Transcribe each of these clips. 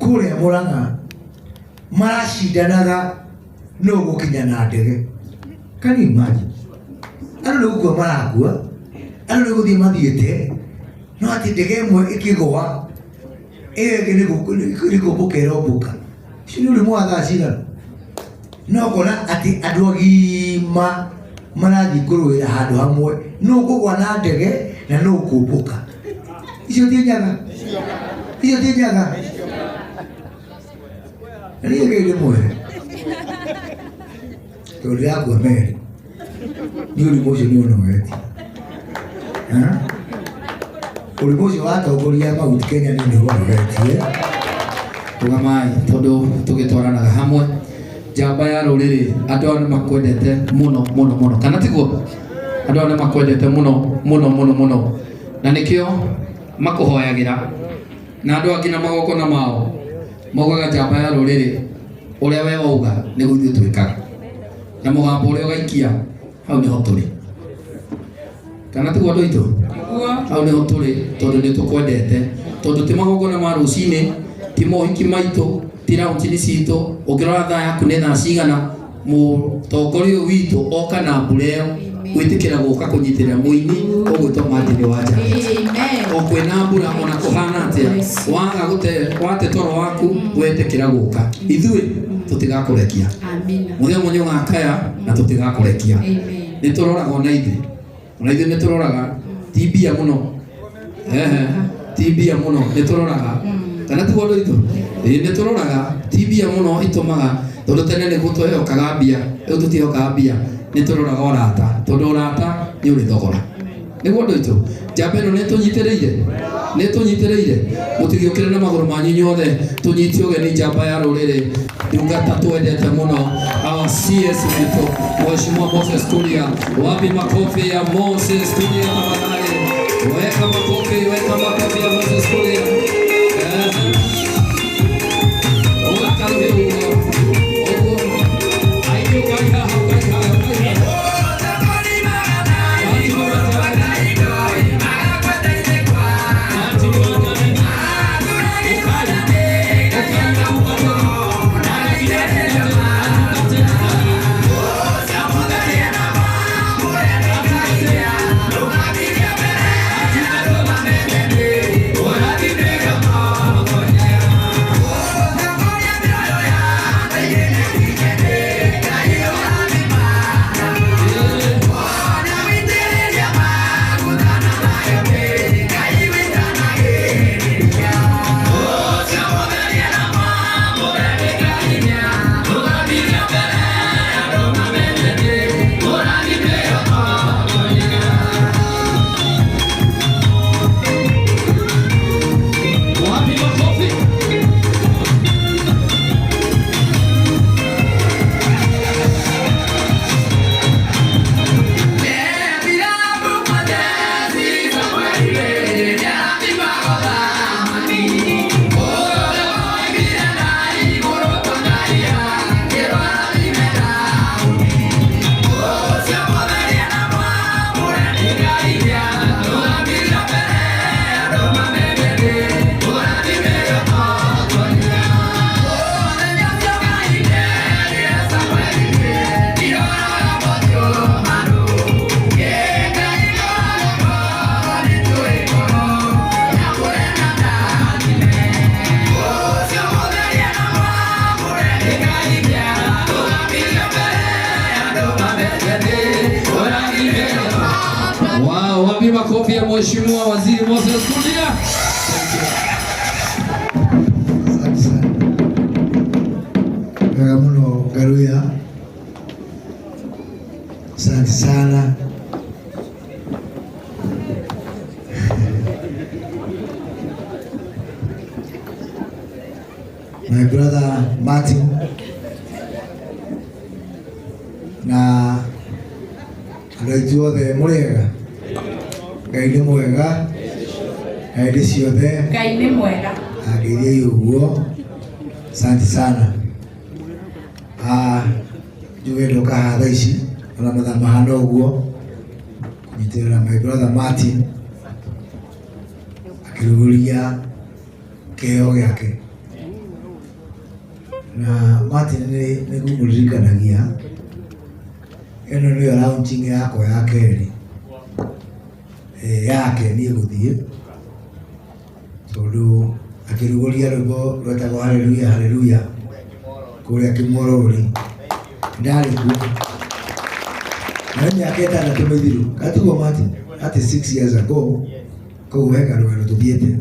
kule Murang'a marashindanaga no gukinya na ndege. Can you imagine? Ano nä gukua marakua, ano nä gå thiä mathiäte, no atä ndege ĩmwe ĩkĩgũa, ĩyo ĩngĩ nĩ kũmbũka ĩrombũka. Ũcio nĩ ũrĩmũ wa thaa cigana? No ngona atĩ andũ agima marathiĩ kũrũĩra handũ hamwe, no ũkũgũa na ndege na no ũkũmbũka. Icio ti nyaga? Icio ti nyaga? Na niĩ Ngai nĩ mwega. Tondũ ndĩrakua meri. Nĩ ũrimũ ũcio nĩ ũnogetie. Ũrimũ ũcio watongoria maguti Kenya nĩ ũnogetie. Tũgamai tondũ tũgĩtwaranaga hamwe. Njamba ya rũrĩrĩ andũ arĩa makwendete mũno kana tiguo? Andũ arĩa makwendete mũno na nĩkĩo makũhoyagĩra na andũ angĩ na magongona mao mogaga njamba ya rũrĩrĩ ũrĩa we wauga nĩguo ithuĩ twĩkaga na mũgambo ũrĩa ũgaikia hau nĩho tũrĩ. Kana tiguo andũ aitũ? Hau nĩho tũrĩ tondũ nĩ tũkwendete, tondũ ti magongona ma rũcinĩ, ti mohiki maitũ, ti raũnti-inĩ citũ. Ũngĩrora thaa yaku nĩ thaa cigana, mũtongoria ũyũ witũ oka na mbura ĩyo gwĩtĩkĩra gũka kũnyitĩrĩra mũini ũgwĩtwo Martin wa Njara. O kwĩna mbura ona kũhana atĩa, wate toro waku wetĩkĩra gũka, ithuĩ tũtigakũrekia. Mũthenya ũmwe nĩũgakaya na tũtigakũrekia. Nĩ tũroraga ona ithuĩ nĩ tũroraga ti mbia mũno, ti mbia mũno nĩ tũroraga. Kana tiguo andũ aitũ? Nĩ tũroraga ti mbia mũno itũmaga, tondũ tene nĩguo twĩhokaga mbia, rĩu tũtihokaga mbia, nĩ tũroraga ũrata, tondũ ũrata nĩ ũrĩ thogora. Nĩguo andũ aitũ, njamba ĩno nĩ tũnyitĩrĩire, mũtigĩũkĩre na magũrũ manyu inyuothe, tũnyiti ũgeni njamba ya rũrĩrĩ, ndungata twendete mũno, our CS witũ Mheshimiwa Moses Kuria. Wapi makofi ya Moses Kuria tafadhali? Weka makofi ya Moses Kuria. Wapi makofi ya Mheshimiwa Waziri Moses Kuria. Asante sana. Wega muno Garuya. Asante sana. My brother Martin na Ngai mwega. Ngai nĩ mwega. Hĩndĩ ciothe. Ngai nĩ mwega. Agĩria ũguo. Asante sana. Njuge ndoka hatha ici ona mathaa mahana ũguo kũnyitĩrĩra my brother Martin akĩrugũria kĩheo gĩake na Martin nĩ ngũririkanagia ĩno nĩyo launching yakwa ya kerĩ yake niĩ gũthiĩ tondũ akĩrugũria rwĩmbo rwetagwo haleluya haleluya kũrĩa Kĩmorori ndarĩ kuo na mĩaka ĩtandatũ mĩthiru gatuo Martin ati 6 years ago kũu heka rwendo tũthiĩte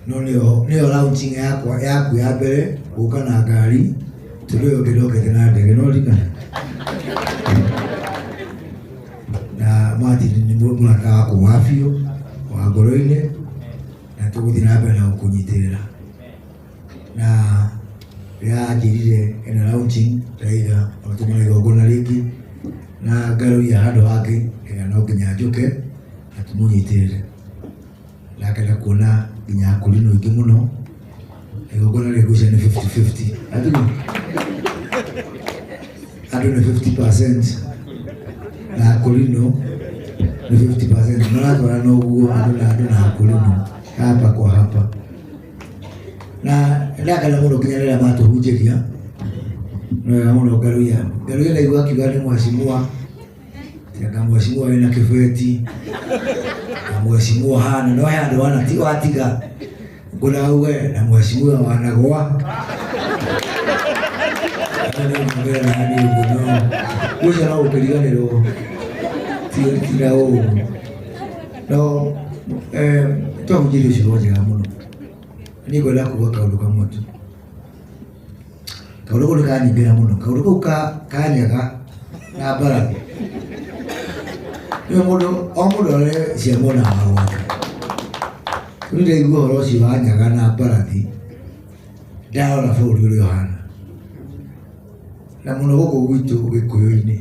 no nĩyo launching yakwa yaku ya mbere gũka na ngari tondũ ũyũ ndĩrokete na ndege no rikana na Martin nĩ mũrata wakwa wa biũ wa ngoro-inĩ na tũgũthiĩ na mbere na gũkũnyitĩrĩra na rĩrĩa anjĩrire ĩno launching ndaiga tũmara igongona rĩngĩ na ngaroria handũ hangĩ no nginya njũke na tũmũnyitĩrĩre nake ndakuona nginya akũrinũ ingĩ mũno igongona rĩgucia nĩ 50-50 andũ nĩ 50% na akũrinũ nĩ 50%. Maratwara na ũguo andũ na akũrinũ hapa kwa hapa na ndakena mũno nginya rĩrĩa matũhunjĩria no mũno ngaroria ndaigua akiuga nĩ mheshimiwa tiga mheshimiwa wĩna kĩbeti na mheshimiwa hana no he andũ wana ti watiga ngũnauge na mheshimiwa wanagwa ngera hani ũguo gũcia no ũkĩriganĩrwo tiga ũguo no twahunjĩrio ciugo njega mũno niĩ ngwenda kuuga kaũndũ kamwe tu kaũndũ kau nĩ kanyingĩra mũno kaũndũ kau kanyaga na mbarathi o mũndũ arĩ cia mwena wa gwake rĩu ndaigua ũhoro ũcio wa nyaga na mbarathi ndarora bũrũri ũrĩa ũhana na mũno gũkũ gwitũ Gĩkũyũ-inĩ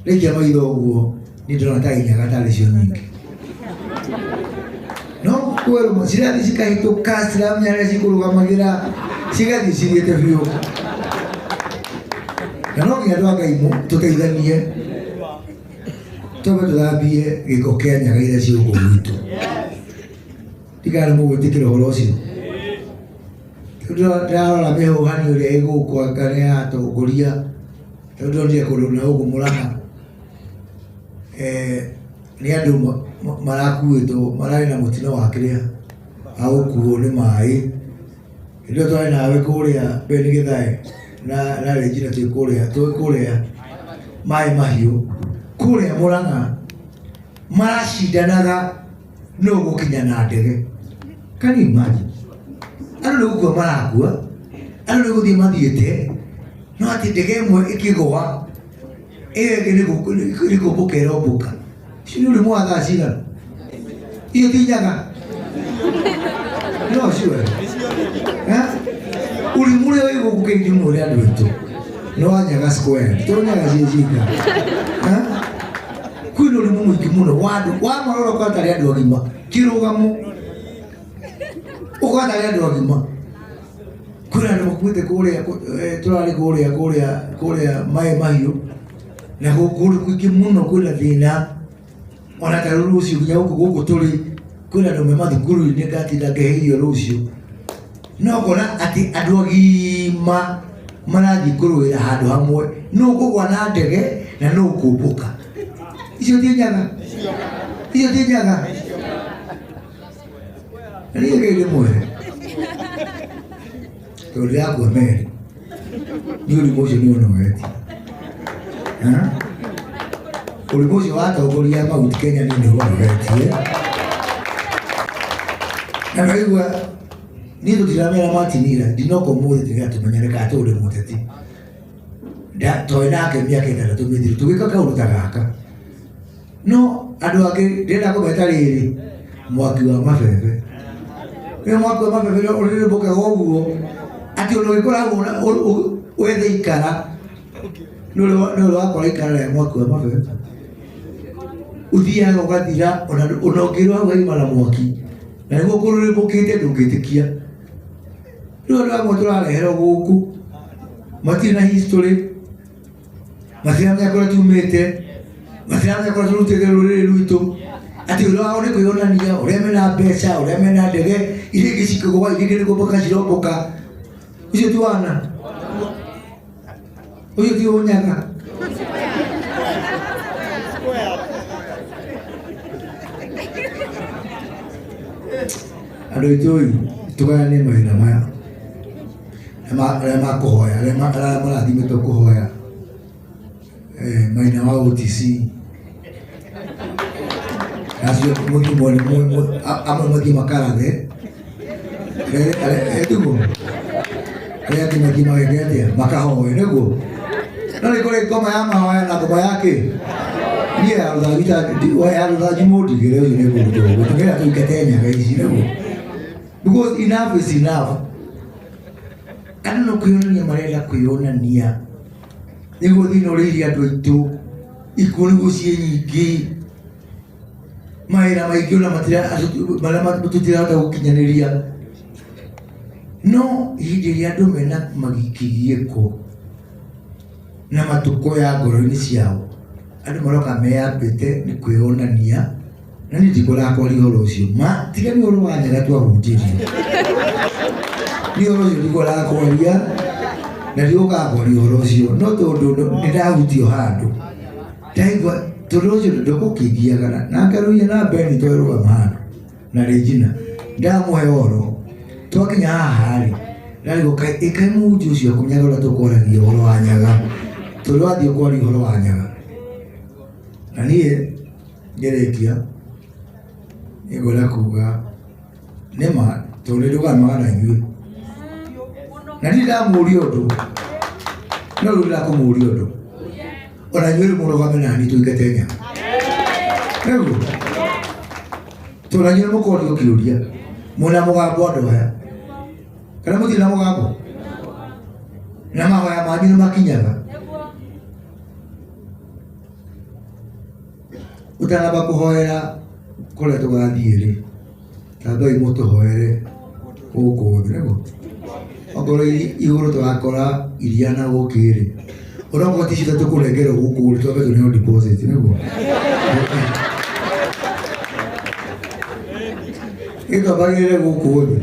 rĩkia maitho ũguo nĩ ndĩrona ta nyaga tarĩ cio nyingĩ no kwerũmo cirathiĩ cikahĩtũka ciramenya arĩa cikũrũgamagĩra cigathiĩ cithiĩte biũ na no nginya andũ a Ngai tũteithanie twambe tũthambie gĩko kĩa nyaga iria ciĩ gũkũ gwitũ tiga nĩ mũgwĩtĩkĩra ũhoro ũcio ndĩrarora mĩhũhani ũrĩa ĩ gũkũ anga nĩ ya atongoria tondũ ndonire kũndũ na ũguo Mũrang'a nĩ andũ marakuĩtwo mararĩ na mũtino wa kĩrĩa wa gũkuo nĩ maĩ hĩndĩ ĩyo twarĩ nawe kũrĩa Beni Gĩthae na Regina twĩ kũrĩa maĩ mahiũ kũrĩa Mũrang'a maracindanaga no gũkinya na ndege. Can you imagine? Andũ nĩ gũkua marakua, andũ nĩ gũthiĩ mathiĩte no atĩ ndege ĩmwe ĩkĩgũa ĩyo ĩngĩ nĩ kũmbũka ĩrombũka. Ũcio nĩ ũrĩmũ wa thaa cigana? Iyo ti nyaga no ciwe ũrĩmũ ũrĩa wĩ gũkũ kĩrĩndĩ ũrĩa andũ aitũ no wa Nyaga Square to nyaga ciĩcika kwĩna ũrĩmũ mũingĩ mũno wa andũ wa marora ũkatarĩ andũ agima kĩrũgamo ũkatarĩ andũ agima kwĩna andũ makuĩte kũrĩa tũrarĩ kũrĩa maĩ mahiũ na gũkũ kwĩngĩ mũno kwĩna thĩna ona ta rũciũ nginya gũkũ tũrĩ kwĩna andũ me mathukuru-inĩ ngatinda ngĩheirio rũciũ no ngona atĩ andũ agima marathiĩ kũrũĩra handũ hamwe no ũkũgwa na ndege na no ũkũmbũka. Icio ti nyaga, icio ti nyaga. Niĩ Ngai nĩ mwega tondũ yakua Meri nĩ ũrĩmũ ũcio nĩ ũnogetie ũrĩmũ ũcio watongoria Mount Kenya nĩ ũnogetie na ndaigua niĩ tũtiramera Martin ndinoka ũmũthĩ tiga tũmenyane kana tũrĩ mũteti tondũ nake mĩaka ĩtandatũ mĩthiru tũgĩka kaũndũ ta gaka no andũ angĩ ndĩrenda kũmeta rĩrĩ mwaki wa mabebe rĩu mwaki wa mabebe ũrĩrĩmbũkaga ũguo atĩ ũndũ ũgĩkoragwo wethe ikara nĩ ũrĩ wakora ikara rĩa mwaki wa mabebe ũthiaga ũgathira ona ũngĩrwo hau haima na mwaki na nĩguo kũrũrĩmbũkĩte ndũngĩtĩkia. Rĩu andũ amwe tũrareherwo gũkũ matirĩ na history matiramenya kũrĩa tumĩte matiramenya kũrĩa tũrutĩte rũrĩrĩ rwitũ atĩ ũrĩa wao nĩ kwĩyonania ũrĩa mena mbeca ũrĩa mena ndege iria ingĩ cikĩgũa iria ingĩ nĩ kũmbũka cirombũka ucio ti wana ucio ti unyaga andå aitå tågayane mahinda maya arä a makåhoya arä a marathimä two kå hoya maina wa OTC acio amwe mathi makarathe etuguo arä angä mathi mageke atä makahoe nä guo no nä kå rä ngoma ya mahoya na ngoma yake niä arå må ndigä re å cio nä gå rutwo gå tå gä ra tå ikete nyaga ici nä guo because enough is enough. Andå no kwä onania marenda kwä onania nä guo thä na å rä irie andå aitå ikuo nä guo ciä nyingä mawä ra maingä ona marä a tå tirahota gå kinyanä ria no hindä ä rä a andå mena magikigiä ko na matå ko ya ngoro-inä ciao andå maroka meyambä te nä kwä onania na nä ndikå rakwaria å horo å cio tiga nä å horo wa nyaga twahunjä rie nä å horo å cio ndikå rakwaria na ndigå gakwaria å horo å cio no tondå nä ndahutio handå ndaigua tondå å cio ndå kä ngiaga na ngarå na Beni twerå gama handå na Regina ndamå he horo twakinya haha rä ndarigwo kaä må hunjia å cio akå nyaga å rä a tå kwaragia å horo wa nyaga tondå wathiä å kwaria å horo wa nyaga na niä ngä rä kia nä ngwenda kuga nä ma tondå nä ndå gamaga na inyuä na nä ndamå ria å ndå no rä u ndä rakå må ria å ndå ona inyuä rä må rogame nani tå ingete nyaga näguo tondå inyuä nä må korio kä å ria mwena må gambo andå aya kana må tirä na må gambo na mahoya manyu nä makinyaga utanamba kå hoera kå rä a tå gathiä rä tambai må tå hoere gå kå thä näguo okorwo igå rå tå gakora iria na gå kä rä onokorwo ti cita tå kå rengerwo gå kå rä twambe tå neo deposit näguo gä twambagä rä re gå kå thä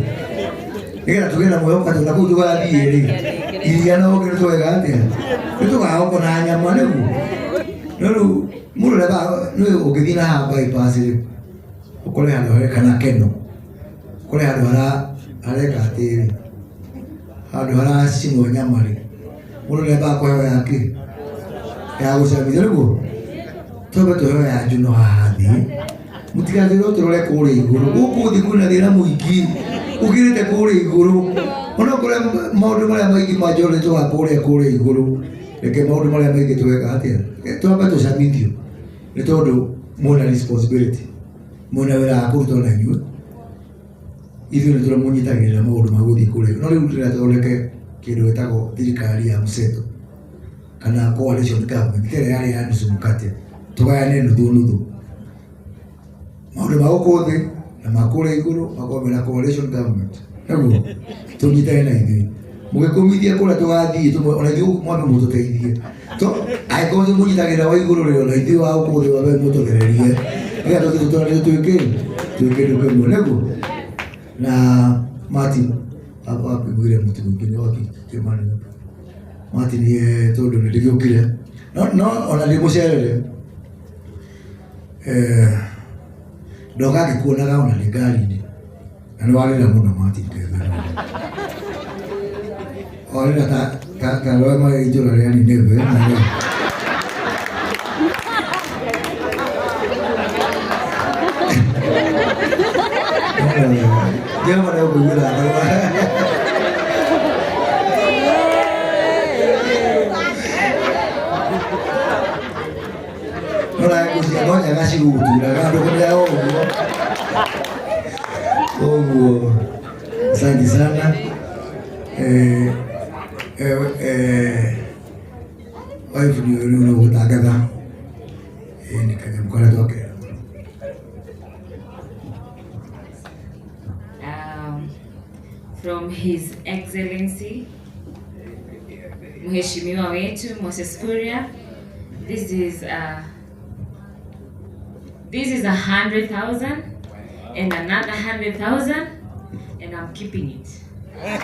nä getha tå gä na mwehoka tå na kå u tå gathiä rä iria na gå kä rä twega atä nä tå gagoko na nyama näguo no rä u må rå rega nä å ngä thiä na haha bypass rä å kore handå harekana keno å kore handå hareka atä rä handå haracinwo nyama rä må rå rembaga kå heo yakä ya gå camithia nä guo twambe tå heo ya njuno haha thä må tigathä re å tå rore kå rä igå rå gå kå thä kwä na thä na må ingä å kä rä te kå rä igå rå onakore maå ndå marä a maingä manjorä tåga kå rä a kå rä igå rå reke maå ndå marä a maingä tweka atä twambe tå camithio nä tondå mwena responsibility mwena wä ra wa kå ruta na inyuä ithuä nä tå ramå nyitagä rä ra maå ndå ma gå thiä kå rä no rä u ndä rathondeke kä ndå gä tagwo thirikari ya mseto kana coalition government kä rä yarä ya nusu mkate tå gayane nuthu nuthu maå ndå ma gå kå thä na ma kå rä igå rå makorwo mena coalition government naguo tå nyitane na ithuä må gä kå mithia kå rä a tå gathiä ona ithuä mwambe må tå teithie angĩkorwo nĩ mũnyitagĩrĩra wa igũrũ rĩo na ithuĩ wa gũkũ thĩ wambe mũtũgererie nĩgetha tũthiĩ tũtwaranĩrie twĩ kĩndũ kĩmwe nĩguo na Martin apigwire mũtĩ mũingĩ wakĩmanĩra Martin tondũ nĩ ndĩgĩũkire no ona ndĩ mũcerere ndoka ngĩkuonaga ona ndĩ ngari-inĩ na nĩ warĩra mũno Martin warĩra ta roe marĩ itũra rĩa Nineve na Jangan ada bergerak. Mulai aku siapa yang kasih utuh, dah ada benda saya di sana. Wife ni udah tagada. Ini kan bukan ada oke. From His Excellency Mheshimiwa wetu Moses Kuria, this is 100,000 and another 100,000 and I'm keeping it. God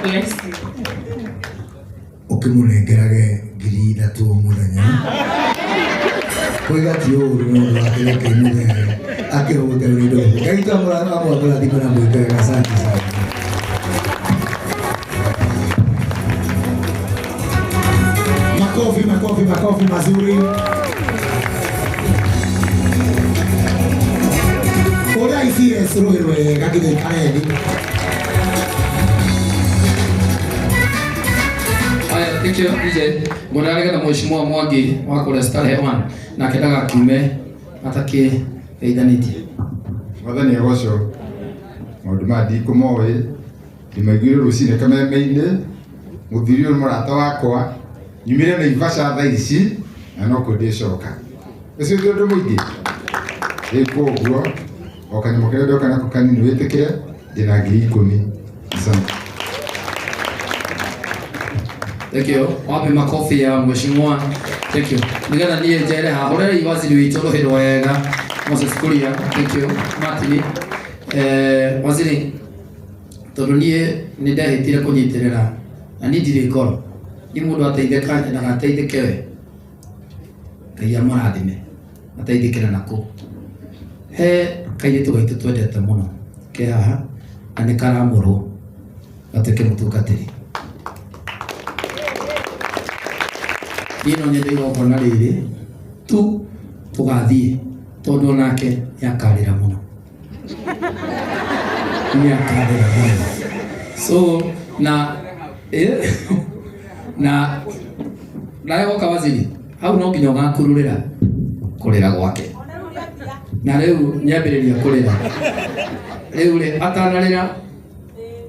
bless you. Ukimunengerage 3,000 muthenya kuiga ti uru mundu akireke muthenya akihuta rindo gaita mura thimana mwikega asante sana. Makofi mazuri. Ora isi esroirwe gagide kareni. Aya, thank you DJ. Mwanarega na mheshimiwa Mwangi wa kule Star Heaven na kendaga kiume atake eithaniti. Mwathani agoco maundu mandi kumoe ndimaiguire rucine kameme-ini muthiri uyu murata wakwa nyumire na Ivasha thaa ici na no kundicoka ucio ndi undu muingi iko guo okanyamo kare ndoka nako kanini witikire ndina 10,000. Asante. Thank you. Wapi makofi ya mheshimiwa. Thank you. Nigana niye jere ha hore waziri witu rohero wega Moses Kuria. Thank you. Martin. Waziri tondu niye nindahitire kunyitirira na nindire ngoro ni mundu ateitheka na ateithike we Ngai amurathime ateithikira nako he kairitu gaitu twendete muno ke haha na ni karamuru ateke mutungatiri ino nyende igokona riri tu tugathie tondu nake yakarira muno yakarira muno so na na nawe woka waziri hau no nginya ugakururira kurira gwake na riu nyambiriria kurira riu ri atanarira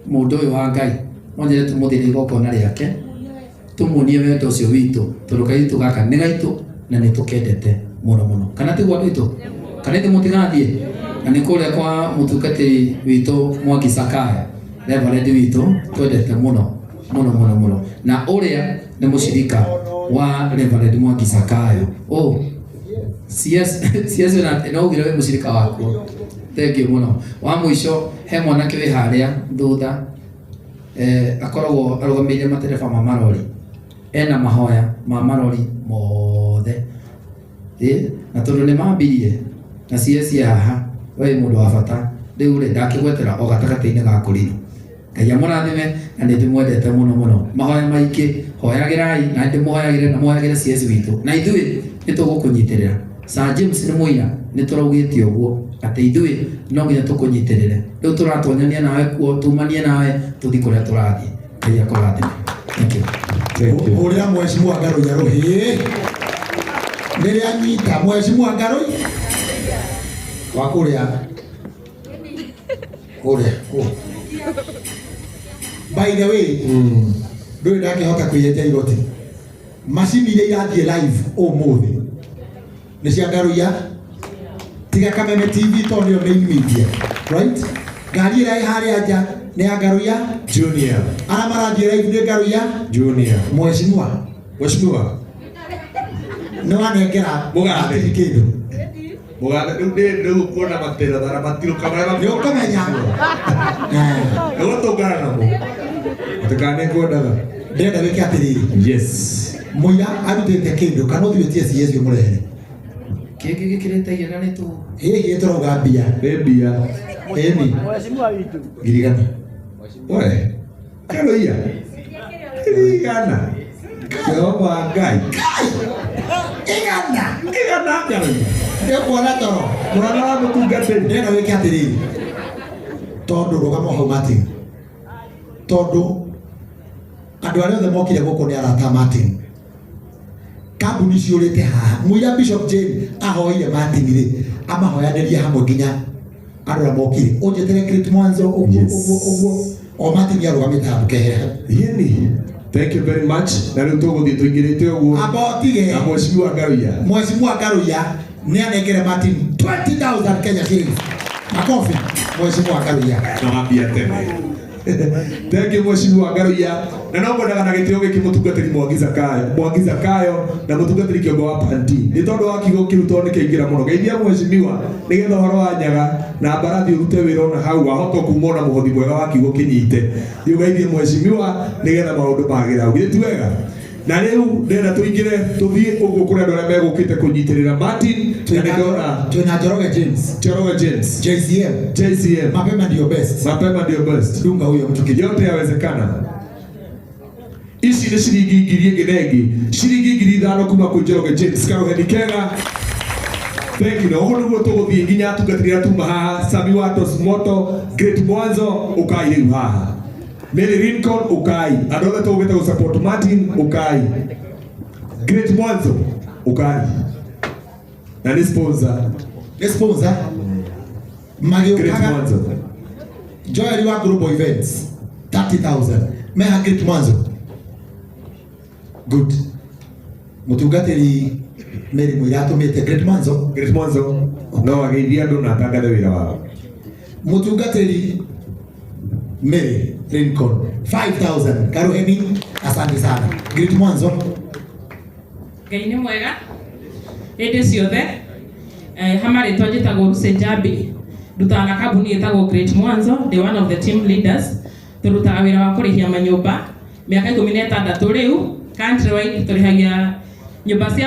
mundu uyu wa Ngai no nyende tumuthire igokona riake tumunie wendo ucio witu tondu kaitu gaka ni gaitu na ni tukendete muno muno kana tigwa witu kana ndi mutigathie na ni kuria kwa mutungatiri witu Mwangi Sakaya Reverend witu twendete muno na uria ni mushirika wa Reverend Mwangi Sakaya CS na inaugire we mushirika wako. Thank you muno. Wa mwisho he mwanake wi haria thutha akoragwo arugamire matereba ma marori ena mahoya ma marori mothe na tondu ni mambirie na CS haha we mundu wa bata riu ri ndakigwetera o gatagati-ini ga kurino Ngai amurathime na ndimwendete muno mahoya maingi hoyagirai na ndimuhoyagire na muhoyagire CS witu na ithui nitugukunyitirira Sir James ni muira nituraugite uguo ati ithui no nginya tukunyitirire riu turatonyania nawe kuo tumanie nawe tuthi kuria turathie Ngai akurathime. Thank you. Uria mheshimiwa Ngarũi aruhi niria nyita mheshimiwa Ngarũi wa kuria by the way ndũĩ ndakĩhota kwĩyenja igoti macini iria irathiĩ live ũmũthĩ nĩ cia Ngarũi tiga Kameme TV tondũ nĩyo main media right ngari ĩrĩa ĩ harĩa nja nĩ ya Ngarũi Junior arĩa marathiĩ live nĩ Ngarũi Junior mheshimiwa nĩ wanengera Mugathe kĩndũ Mugathe ndio kuona matera thara matiruka marĩa nĩ ũkamenya egũtũngana namo atakane kwendaga ndĩrenda wĩke atĩrĩrĩ yes mũira arutĩte kĩndũ kana ũthiĩtie CS mũrehere kĩngĩ gĩkĩrĩte igana nĩ tu hihi tũrauga mbia bebia eni mheshimiwa witu girigana we Ngarũi igana Jehova Ngai igana Ngarũi ndĩkuona toro mwana wa mũtungatĩri ndĩrenda wĩke atĩrĩrĩ tondũ rũgama hau Martin tondũ andũ arĩa othe mokire gũkũ nĩ arata Martin kambuni ciũrĩte haha mũira Bishop Jane ahoire Martin rĩ amahoyanĩrie hamwe nginya andũ arĩa mokire ũnjetere Great Mwanzo ũguo o Martin arũgamĩte haha mũkehere yeni. Thank you very much. Na rĩu tũgũthiĩ tũingĩrĩte ũguo abotige na mheshimiwa Ngarũi nĩ anengere Martin 20,000 Kenya shillings makofi mheshimiwa Ngarũi na mambia tene Thank you mheshimiwa Ngaruiya. Na no ngwendaga na gitio giki mutungatiri Mwangi Zakayo na mutungatiri kiongo wa Panti. Ni tondu wa kiugo kiruto ni kiingira muno. Geithia mheshimiwa nigetha horo wa nyaga na barathi urute wira ona hau ahota kumona muhothi mwega wa kiugo kinyite. Yugeithie mheshimiwa nigetha maundu magira. Ugiti wega. Na leo ndenda tuingire tuthie uguo kuri andu aria megukite kunyitirira Martin Twina Njoroge James JCM mapema ndio best dunga huyo mtu yote yawezekana. Ici ni ciringi ngiri ngenengi ciringi ngiri 5 kuma kwa Njoroge James Karuheni Kega. Thank you. No niguo tuguthie nginya tungatirira tuma haha Sami Watos Moto Great Mwanzo ukai riu haha Mary Lincoln ukai andu othe tugite gu support Martin ukai Great Mwanzo ukai na ni sponsor Mario Great Kaga Mwanzo Joel wa Global Events 30,000 meha Great Mwanzo good mutungatiri Mary Mwira mete Great Mwanzo no ageithia andu na tangathe wira wao mutungatiri Mary Lincoln 5,000 Karuheni asante sana Great Mwanzo Ngai ni mwega hĩndĩ ciothe hamari twajitagwo Ruse Njambi ndutana kambuni itagwo Great Mwanzo the one of the team leaders turutaga wira wa kurihia manyumba miaka 16 riu country wide turihagia nyumba cia